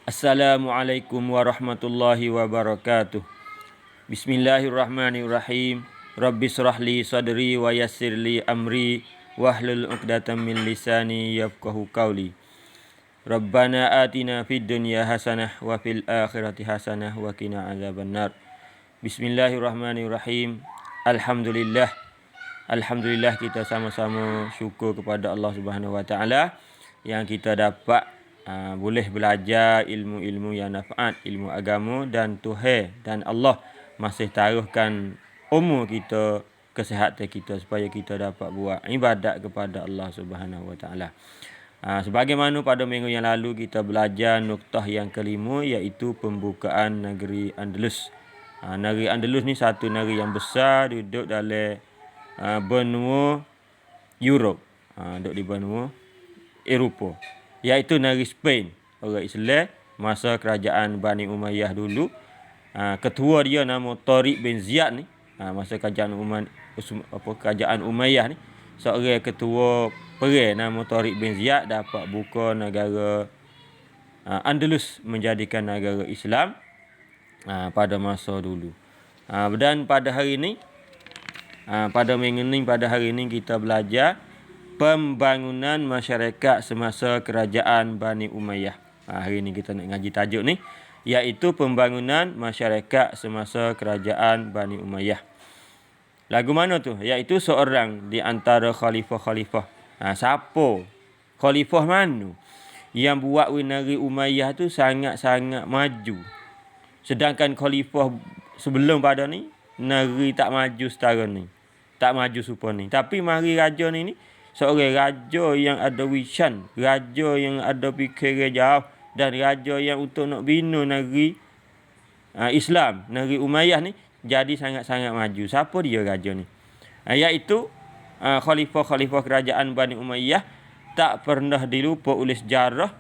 Assalamualaikum warahmatullahi wabarakatuh. Bismillahirrahmanirrahim. Rabbi shrahli sadri wa yassirli amri wahlul 'uqdatam min lisani yafqahu qawli. Rabbana atina fid dunya hasanah wa fil akhirati hasanah wa qina adzabannar. Bismillahirrahmanirrahim. Alhamdulillah. Alhamdulillah kita sama-sama syukur kepada Allah Subhanahu wa taala yang kita dapat boleh belajar ilmu-ilmu yang nafaat, ilmu agama, dan Tuhan dan Allah masih taruhkan umur kita, kesihatan kita supaya kita dapat buat ibadat kepada Allah Subhanahu wa taala. Sebagaimana pada minggu yang lalu kita belajar nuktah yang kelima, iaitu pembukaan negeri Andalus. Negeri Andalus ni satu negeri yang besar, duduk dalam benua Europe, duduk di benua Eropah, iaitu negeri Spain. Orang Islam masa kerajaan Bani Umayyah dulu. Ketua dia nama Tariq bin Ziyad ni. Masa kerajaan Umayyah ni, seorang ketua perang nama Tariq bin Ziyad dapat buka negara Andalus menjadikan negara Islam pada masa dulu. Dan pada hari ini, pada hari ini kita belajar pembangunan masyarakat semasa kerajaan Bani Umayyah. Hari ini kita nak ngaji tajuk ni, iaitu pembangunan masyarakat semasa kerajaan Bani Umayyah. Lagu mana tu? Iaitu seorang di antara khalifah-khalifah. Siapa? Khalifah mana yang buat negeri Umayyah tu sangat-sangat maju. Sedangkan khalifah sebelum pada ni, negeri tak maju setara ni. Tak maju serupa ni. Tapi mari raja ni seorang raja yang ada vision, raja yang ada fikiran jauh, dan raja yang untuk nak bina negeri Islam, negeri Umayyah ni jadi sangat-sangat maju. Siapa dia raja ni? Iaitu khalifah-khalifah kerajaan Bani Umayyah tak pernah dilupa oleh sejarah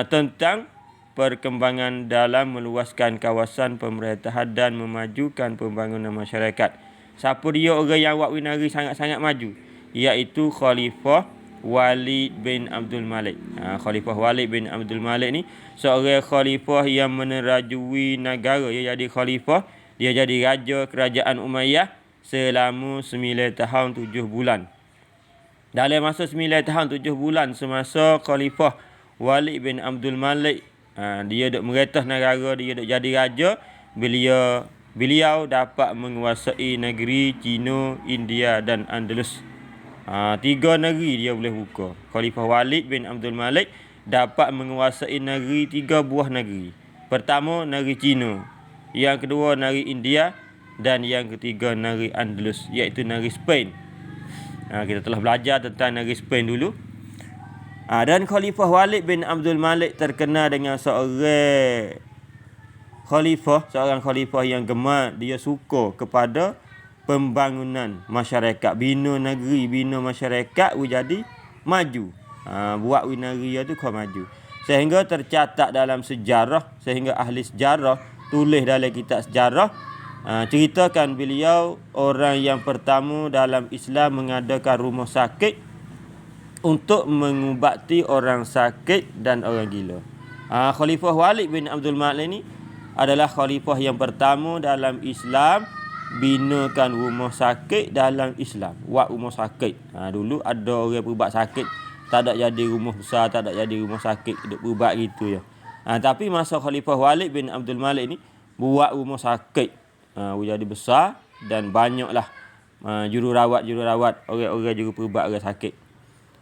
tentang perkembangan dalam meluaskan kawasan pemerintahan dan memajukan pembangunan masyarakat. Siapa dia orang yang buat negeri sangat-sangat maju? Iaitu Khalifah Walid bin Abdul Malik. Khalifah Walid bin Abdul Malik ni seorang khalifah yang menerajui negara. Dia jadi khalifah, dia jadi raja kerajaan Umayyah selama 9 tahun 7 bulan. Dalam masa 9 tahun 7 bulan semasa Khalifah Walid bin Abdul Malik dia duk meretah negara, dia duk jadi raja, beliau dapat menguasai negeri China, India dan Andalus. 3 negeri dia boleh buka. Khalifah Walid bin Abdul Malik dapat menguasai negeri 3 buah negeri. Pertama, negeri China. Yang kedua, negeri India. Dan yang ketiga, negeri Andalus, iaitu negeri Spain. Kita telah belajar tentang negeri Spain dulu. Dan Khalifah Walid bin Abdul Malik terkenal dengan seorang khalifah yang gemar. Dia suka kepada pembangunan masyarakat, bina negeri, bina masyarakat jadi maju. Buat negeri tu kau maju. Sehingga tercatat dalam sejarah, sehingga ahli sejarah tulis dalam kitab sejarah, ceritakan beliau orang yang pertama dalam Islam mengadakan rumah sakit untuk mengubati orang sakit dan orang gila. Khalifah Walid bin Abdul Malik ni adalah khalifah yang pertama dalam Islam binakan rumah sakit dalam Islam. Buat rumah sakit. Dulu ada orang berubat sakit, tak ada jadi rumah besar, tak ada jadi rumah sakit, duk berubat gitu je. Tapi masa Khalifah Walid bin Abdul Malik ni buat rumah sakit jadi besar, dan banyaklah jururawat, orang-orang juru berubat orang sakit.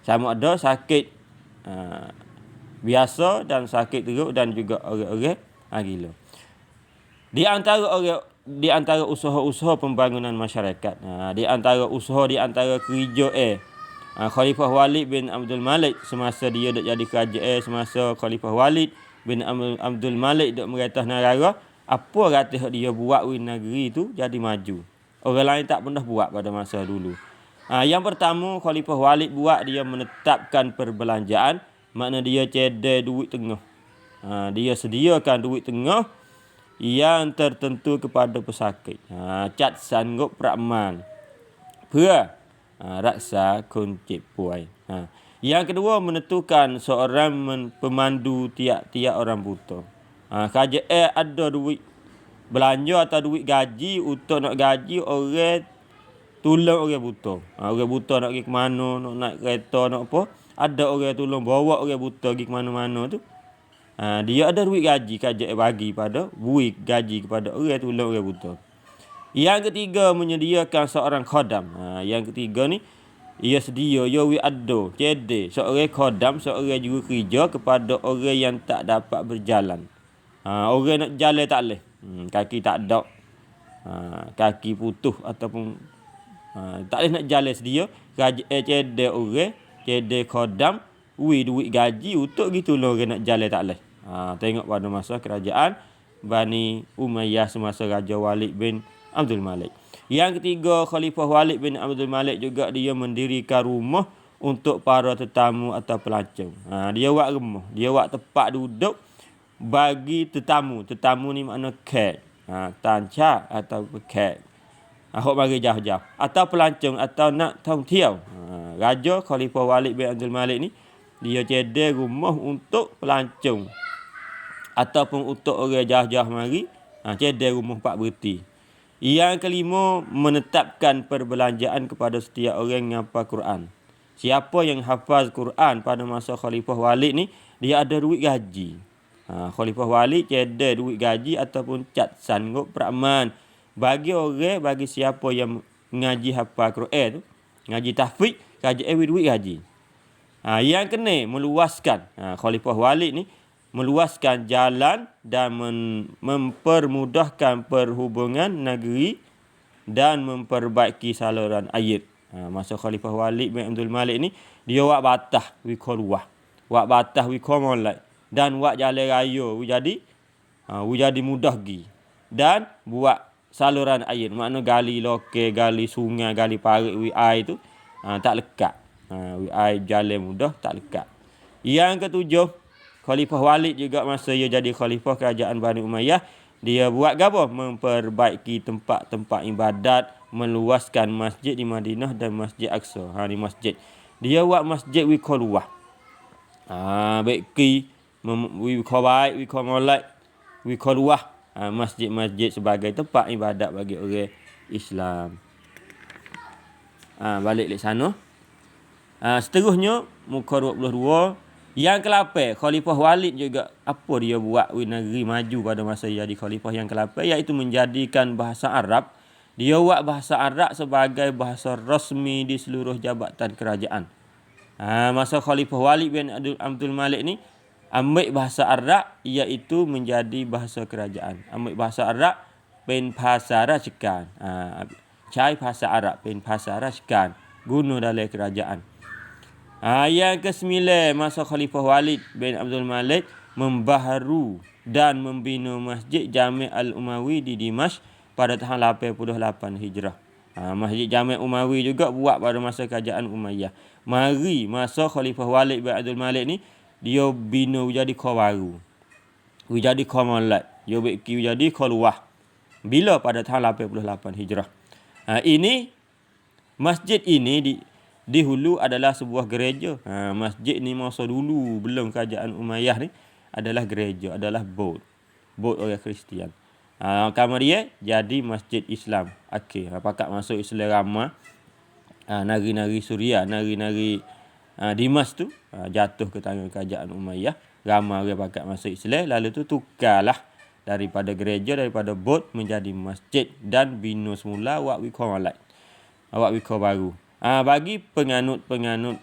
Sama ada sakit biasa dan sakit teruk, dan juga orang-orang gila. Di antara usaha-usaha pembangunan masyarakat, di antara kerja Khalifah Walid bin Abdul Malik semasa dia duk jadi kerajaan, semasa Khalifah Walid bin Abdul Malik duk meretah negara, apa kata dia buat negeri tu jadi maju. Orang lain tak pernah buat pada masa dulu. Yang pertama Khalifah Walid buat, dia menetapkan perbelanjaan, makna dia cedek duit tengah. Dia sediakan duit tengah yang tertentu kepada pesakit. Cat sanggup peramal. Raksa kuncip puai. Yang kedua, menentukan seorang pemandu tiap-tiap orang buta. Kerajaan ada duit belanja atau duit gaji untuk nak gaji orang tolong orang buta. Orang buta nak pergi ke mana, nak naik kereta, nak apa, ada orang tolong bawa orang buta pergi ke mana-mana tu. Dia ada duit gaji, kerajaan bagi pada duit gaji kepada orang tolong orang buta. Yang ketiga, menyediakan seorang khodam. Yang ketiga ni, ia sedia, ia ada, cedek seorang khodam, seorang juru kerja kepada orang yang tak dapat berjalan. Orang nak jalan tak boleh. Kaki tak ada. Kaki putus ataupun tak boleh nak jalan sedia. Kerajaan cedek orang, cedek khodam, duit gaji untuk gitu loh orang nak jalan tak boleh. Tengok pada masa kerajaan Bani Umayyah semasa Raja Walid bin Abdul Malik. Yang ketiga, Khalifah Walid bin Abdul Malik juga dia mendirikan rumah untuk para tetamu atau pelancong. Dia buat rumah, dia buat tempat duduk bagi tetamu. Tetamu ni makna kat, tanca atau kat. Hok bagi jauh-jauh atau pelancong atau nak tongtiau. Raja Khalifah Walid bin Abdul Malik ni dia cedek rumah untuk pelancong ataupun untuk orang jauh-jauh mari. Cedek rumah 4 berti. Yang kelima, menetapkan perbelanjaan kepada setiap orang yang hafal Quran. Siapa yang hafal Quran pada masa Khalifah Walid ni, dia ada duit gaji. Khalifah Walid cedek duit gaji ataupun cat sanggup peraman bagi orang, bagi siapa yang ngaji hafal Quran tu, ngaji tahfiz, kerajaan duit gaji. Yang kena, meluaskan. Khalifah Walid ni meluaskan jalan dan mempermudahkan perhubungan negeri dan memperbaiki saluran air. Masa Khalifah Walid bin Abdul Malik ni, dia buat batah wiko luah, buat batah wiko molek, dan buat jalan raya jadi mudah gi, dan buat saluran air, makna gali lokal, gali sungai, gali parit air tu tak lekat. Air jalan mudah, tak lekat. Yang ketujuh, Khalifah Walid juga masa ia jadi khalifah kerajaan Bani Umayyah, dia buat apa? Memperbaiki tempat-tempat ibadat, meluaskan masjid di Madinah dan Masjid Aqsa. Ni masjid. Dia buat masjid wiko luah. Baiki wiko baik, wiko molek, wiko luah. Masjid-masjid sebagai tempat ibadat bagi orang Islam. Balik ke sana. Seterusnya muka 22. Yang ke-8, Khalifah Walid juga apa dia buat negeri maju pada masa dia jadi khalifah yang ke-8, iaitu menjadikan bahasa Arab. Dia buat bahasa Arab sebagai bahasa rasmi di seluruh jabatan kerajaan. Masa Khalifah Walid bin Abdul Malik ni ambil bahasa Arab iaitu menjadi bahasa kerajaan. Ambil bahasa Arab pen bahasa racikan. Cai bahasa Arab pen bahasa racikan guna dalam kerajaan. Yang ke-9, masa Khalifah Walid bin Abdul Malik membaharu dan membina Masjid Jami' Al-Umawi di Dimashq pada tahun 88 Hijrah. Masjid Jami' Umawi juga buat pada masa kerajaan Umayyah. Mari masa Khalifah Walid bin Abdul Malik ni, dia bina jadi kau baru. Jadi kau molek. Dia beki jadi kau luah. Bila pada tahun 88 Hijrah. Ini masjid ini di hulu adalah sebuah gereja. Masjid ni masa dulu belum kerajaan Umayyah ni adalah gereja, adalah bot orang Kristian. Kamar dia jadi masjid Islam. Pakat masuk Islam ramai. Nari-nari Suria, nari-nari Dimashq tu jatuh ke tangan kerajaan Umayyah. Ramai orang pakat masuk Islam, lalu tu tukarlah daripada gereja, daripada bot menjadi masjid dan bina semula wak wiko malai. Awak wiko baru. Bagi penganut-penganut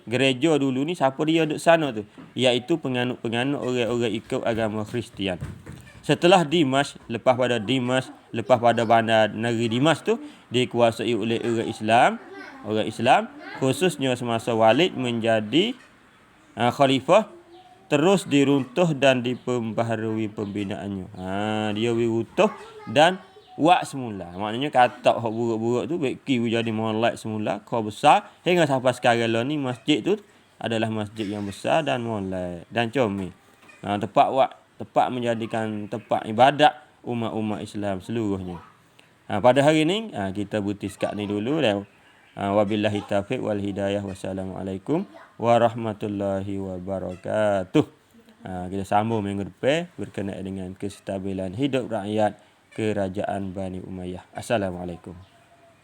gereja dulu ni, siapa dia duduk sana tu? Iaitu penganut-penganut orang-orang ikut agama Kristian. Setelah Dimashq, lepas pada bandar negeri Dimashq tu dikuasai oleh orang Islam, khususnya semasa Walid menjadi khalifah, terus diruntuh dan diperbaharui pembinaannya. Dia diruntuh dan buat semula. Maknanya katak hak buruk-buruk tu beki jadi molek semula, kau besar hingga sampai sekarang lah ni masjid tu adalah masjid yang besar dan molek dan comel. Tempat menjadikan tempat ibadat umat-umat Islam seluruhnya. Pada hari ni kita berhenti sekat ni dulu dah. Wabillahi taufiq wal hidayah. Wassalamualaikum warahmatullahi wabarakatuh. Kita sambung minggu depan berkenaan dengan kestabilan hidup rakyat Kerajaan Bani Umayyah. Assalamualaikum.